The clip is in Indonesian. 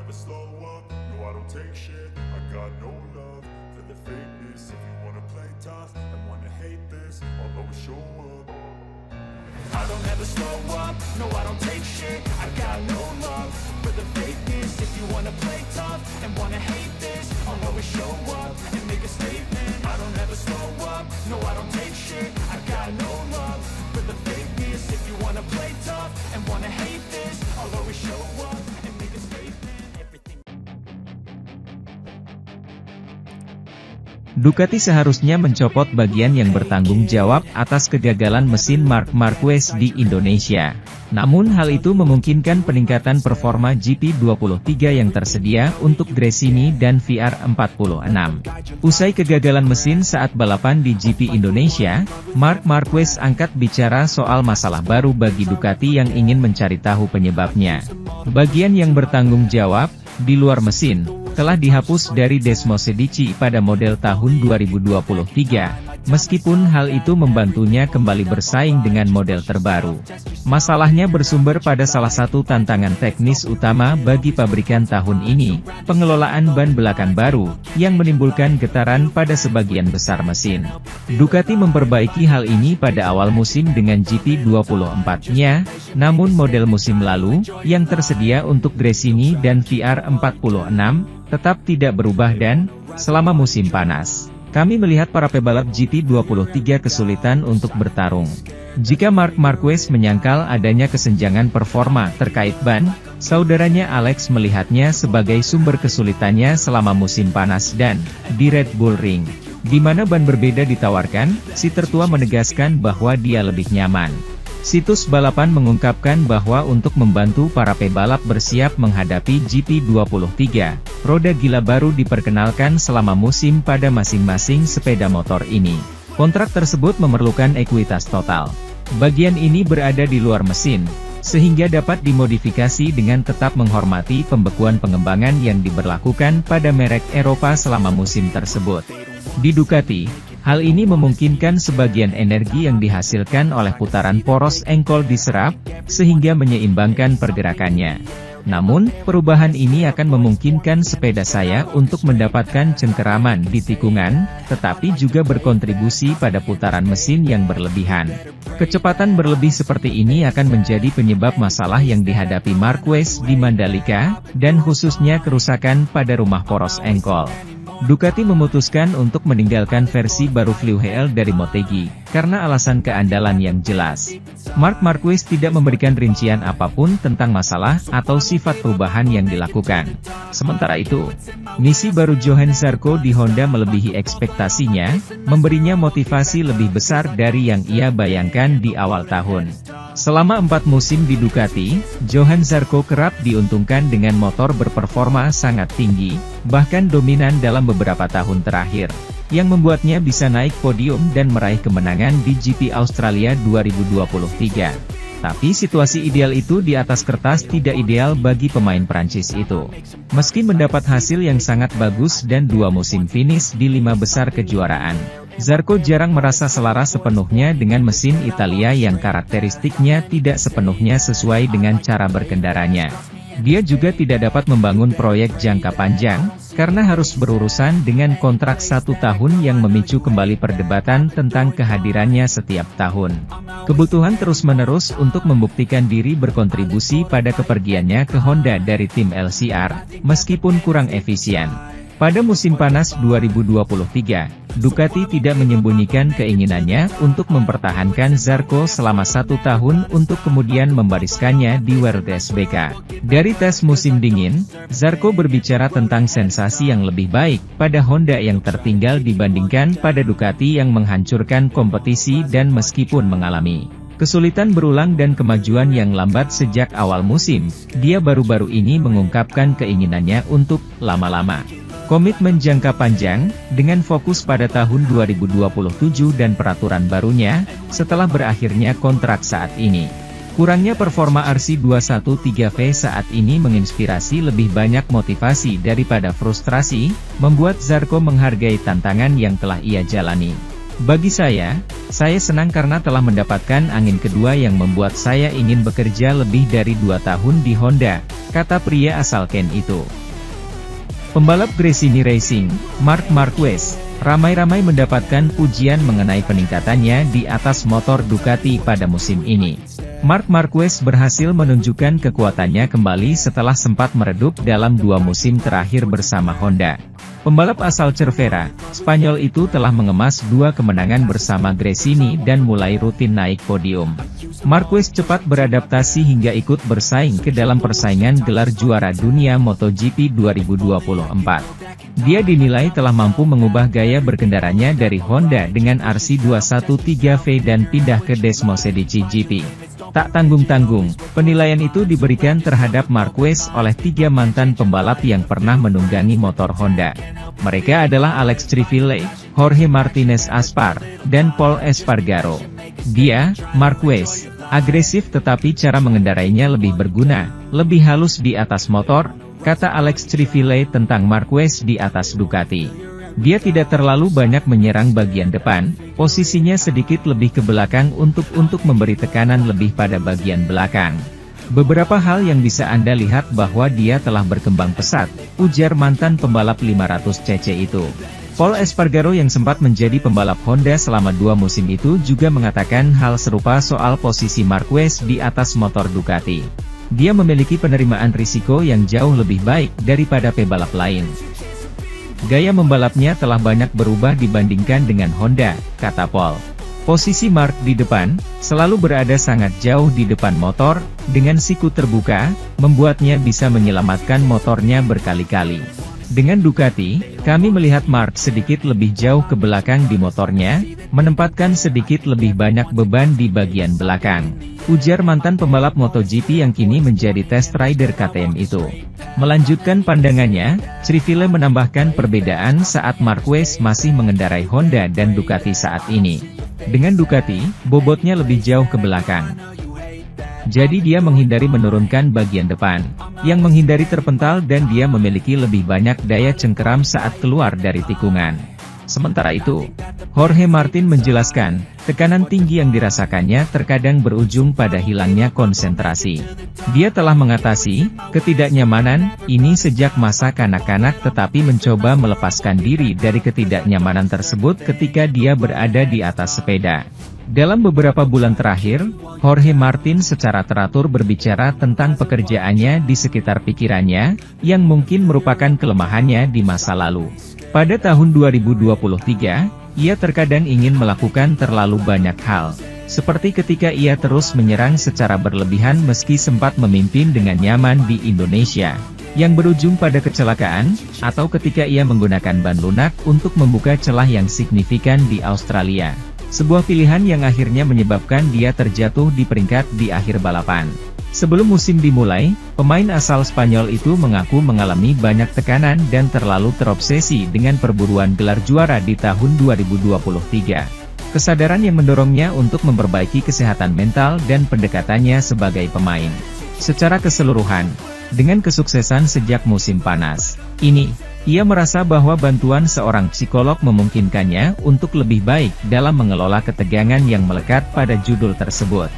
never slow up, no I don't take shit. I got no love for the fakeness. If you wanna play tough and wanna hate this, I'll always show up. I don't ever slow up, no I don't take shit. I got no love for the fakeness. If you wanna play tough and wanna hate this, I'll always show up and make a statement. I don't ever slow up, no I don't take shit. I got no love for the fakeness. If you wanna play tough and wanna hate this, I'll always show up and make a statement. Everything. Ducati seharusnya mencopot bagian yang bertanggung jawab atas kegagalan mesin Marc Marquez di Indonesia. Namun hal itu memungkinkan peningkatan performa GP23 yang tersedia untuk Gresini dan VR46. Usai kegagalan mesin saat balapan di GP Indonesia, Marc Marquez angkat bicara soal masalah baru bagi Ducati yang ingin mencari tahu penyebabnya. Bagian yang bertanggung jawab, di luar mesin, telah dihapus dari Desmosedici pada model tahun 2023, meskipun hal itu membantunya kembali bersaing dengan model terbaru. Masalahnya bersumber pada salah satu tantangan teknis utama bagi pabrikan tahun ini, pengelolaan ban belakang baru, yang menimbulkan getaran pada sebagian besar mesin. Ducati memperbaiki hal ini pada awal musim dengan GP24-nya, namun model musim lalu, yang tersedia untuk Gresini dan VR46, tetap tidak berubah dan, selama musim panas, kami melihat para pebalap GP23 kesulitan untuk bertarung. Jika Marc Marquez menyangkal adanya kesenjangan performa terkait ban, saudaranya Alex melihatnya sebagai sumber kesulitannya selama musim panas dan, di Red Bull Ring, di mana ban berbeda ditawarkan, si tertua menegaskan bahwa dia lebih nyaman. Situs balapan mengungkapkan bahwa untuk membantu para pebalap bersiap menghadapi GP23, roda gila baru diperkenalkan selama musim pada masing-masing sepeda motor ini. Kontrak tersebut memerlukan ekuitas total. Bagian ini berada di luar mesin, sehingga dapat dimodifikasi dengan tetap menghormati pembekuan pengembangan yang diberlakukan pada merek Eropa selama musim tersebut. Di Ducati, hal ini memungkinkan sebagian energi yang dihasilkan oleh putaran poros engkol diserap, sehingga menyeimbangkan pergerakannya. Namun, perubahan ini akan memungkinkan sepeda saya untuk mendapatkan cengkeraman di tikungan, tetapi juga berkontribusi pada putaran mesin yang berlebihan. Kecepatan berlebih seperti ini akan menjadi penyebab masalah yang dihadapi Marquez di Mandalika, dan khususnya kerusakan pada rumah poros engkol. Ducati memutuskan untuk meninggalkan versi baru Fluid dari Motegi, karena alasan keandalan yang jelas. Marc Marquez tidak memberikan rincian apapun tentang masalah atau sifat perubahan yang dilakukan. Sementara itu, misi baru Johann Zarco di Honda melebihi ekspektasinya, memberinya motivasi lebih besar dari yang ia bayangkan di awal tahun. Selama 4 musim di Ducati, Johann Zarco kerap diuntungkan dengan motor berperforma sangat tinggi, bahkan dominan dalam beberapa tahun terakhir, yang membuatnya bisa naik podium dan meraih kemenangan di GP Australia 2023. Tapi situasi ideal itu di atas kertas tidak ideal bagi pemain Prancis itu. Meski mendapat hasil yang sangat bagus dan 2 musim finish di 5 besar kejuaraan, Zarco jarang merasa selaras sepenuhnya dengan mesin Italia yang karakteristiknya tidak sepenuhnya sesuai dengan cara berkendaranya. Dia juga tidak dapat membangun proyek jangka panjang, karena harus berurusan dengan kontrak 1 tahun yang memicu kembali perdebatan tentang kehadirannya setiap tahun. Kebutuhan terus-menerus untuk membuktikan diri berkontribusi pada kepergiannya ke Honda dari tim LCR, meskipun kurang efisien. Pada musim panas 2023, Ducati tidak menyembunyikan keinginannya untuk mempertahankan Zarco selama 1 tahun untuk kemudian membariskannya di WRC. Dari tes musim dingin, Zarco berbicara tentang sensasi yang lebih baik pada Honda yang tertinggal dibandingkan pada Ducati yang menghancurkan kompetisi dan meskipun mengalami kesulitan berulang dan kemajuan yang lambat sejak awal musim, dia baru-baru ini mengungkapkan keinginannya untuk lama-lama. Komitmen jangka panjang, dengan fokus pada tahun 2027 dan peraturan barunya, setelah berakhirnya kontrak saat ini. Kurangnya performa RC213V saat ini menginspirasi lebih banyak motivasi daripada frustrasi, membuat Zarco menghargai tantangan yang telah ia jalani. Bagi saya senang karena telah mendapatkan angin kedua yang membuat saya ingin bekerja lebih dari 2 tahun di Honda, kata pria asal Ken itu. Pembalap Gresini Racing, Marc Marquez, ramai-ramai mendapatkan pujian mengenai peningkatannya di atas motor Ducati pada musim ini. Marc Marquez berhasil menunjukkan kekuatannya kembali setelah sempat meredup dalam 2 musim terakhir bersama Honda. Pembalap asal Cervera, Spanyol itu telah mengemas 2 kemenangan bersama Gresini dan mulai rutin naik podium. Marquez cepat beradaptasi hingga ikut bersaing ke dalam persaingan gelar juara dunia MotoGP 2024. Dia dinilai telah mampu mengubah gaya berkendaranya dari Honda dengan RC213V dan pindah ke Desmosedici GP. Tak tanggung-tanggung, penilaian itu diberikan terhadap Marquez oleh 3 mantan pembalap yang pernah menunggangi motor Honda. Mereka adalah Alex Crivillé, Jorge Martinez Aspar, dan Pol Espargaro. Dia, Marquez, agresif tetapi cara mengendarainya lebih berguna, lebih halus di atas motor, kata Alex Crivillé tentang Marquez di atas Ducati. Dia tidak terlalu banyak menyerang bagian depan, posisinya sedikit lebih ke belakang untuk memberi tekanan lebih pada bagian belakang. Beberapa hal yang bisa Anda lihat bahwa dia telah berkembang pesat, ujar mantan pembalap 500cc itu. Pol Espargaro yang sempat menjadi pembalap Honda selama 2 musim itu juga mengatakan hal serupa soal posisi Marquez di atas motor Ducati. Dia memiliki penerimaan risiko yang jauh lebih baik daripada pebalap lain. Gaya membalapnya telah banyak berubah dibandingkan dengan Honda, kata Pol. Posisi Marc di depan, selalu berada sangat jauh di depan motor, dengan siku terbuka, membuatnya bisa menyelamatkan motornya berkali-kali. Dengan Ducati, kami melihat Marc sedikit lebih jauh ke belakang di motornya, menempatkan sedikit lebih banyak beban di bagian belakang, ujar mantan pembalap MotoGP yang kini menjadi test rider KTM itu. Melanjutkan pandangannya, Crivillé menambahkan perbedaan saat Marquez masih mengendarai Honda dan Ducati saat ini. Dengan Ducati, bobotnya lebih jauh ke belakang. Jadi dia menghindari menurunkan bagian depan, yang menghindari terpental dan dia memiliki lebih banyak daya cengkeram saat keluar dari tikungan. Sementara itu, Jorge Martin menjelaskan, tekanan tinggi yang dirasakannya terkadang berujung pada hilangnya konsentrasi. Dia telah mengatasi ketidaknyamanan ini sejak masa kanak-kanak tetapi mencoba melepaskan diri dari ketidaknyamanan tersebut ketika dia berada di atas sepeda. Dalam beberapa bulan terakhir, Jorge Martin secara teratur berbicara tentang pekerjaannya di sekitar pikirannya, yang mungkin merupakan kelemahannya di masa lalu. Pada tahun 2023, ia terkadang ingin melakukan terlalu banyak hal. Seperti ketika ia terus menyerang secara berlebihan meski sempat memimpin dengan nyaman di Indonesia, yang berujung pada kecelakaan, atau ketika ia menggunakan ban lunak untuk membuka celah yang signifikan di Australia. Sebuah pilihan yang akhirnya menyebabkan dia terjatuh di peringkat di akhir balapan. Sebelum musim dimulai, pemain asal Spanyol itu mengaku mengalami banyak tekanan dan terlalu terobsesi dengan perburuan gelar juara di tahun 2023. Kesadaran yang mendorongnya untuk memperbaiki kesehatan mental dan pendekatannya sebagai pemain. Secara keseluruhan, dengan kesuksesan sejak musim panas ini, ia merasa bahwa bantuan seorang psikolog memungkinkannya untuk lebih baik dalam mengelola ketegangan yang melekat pada judul tersebut.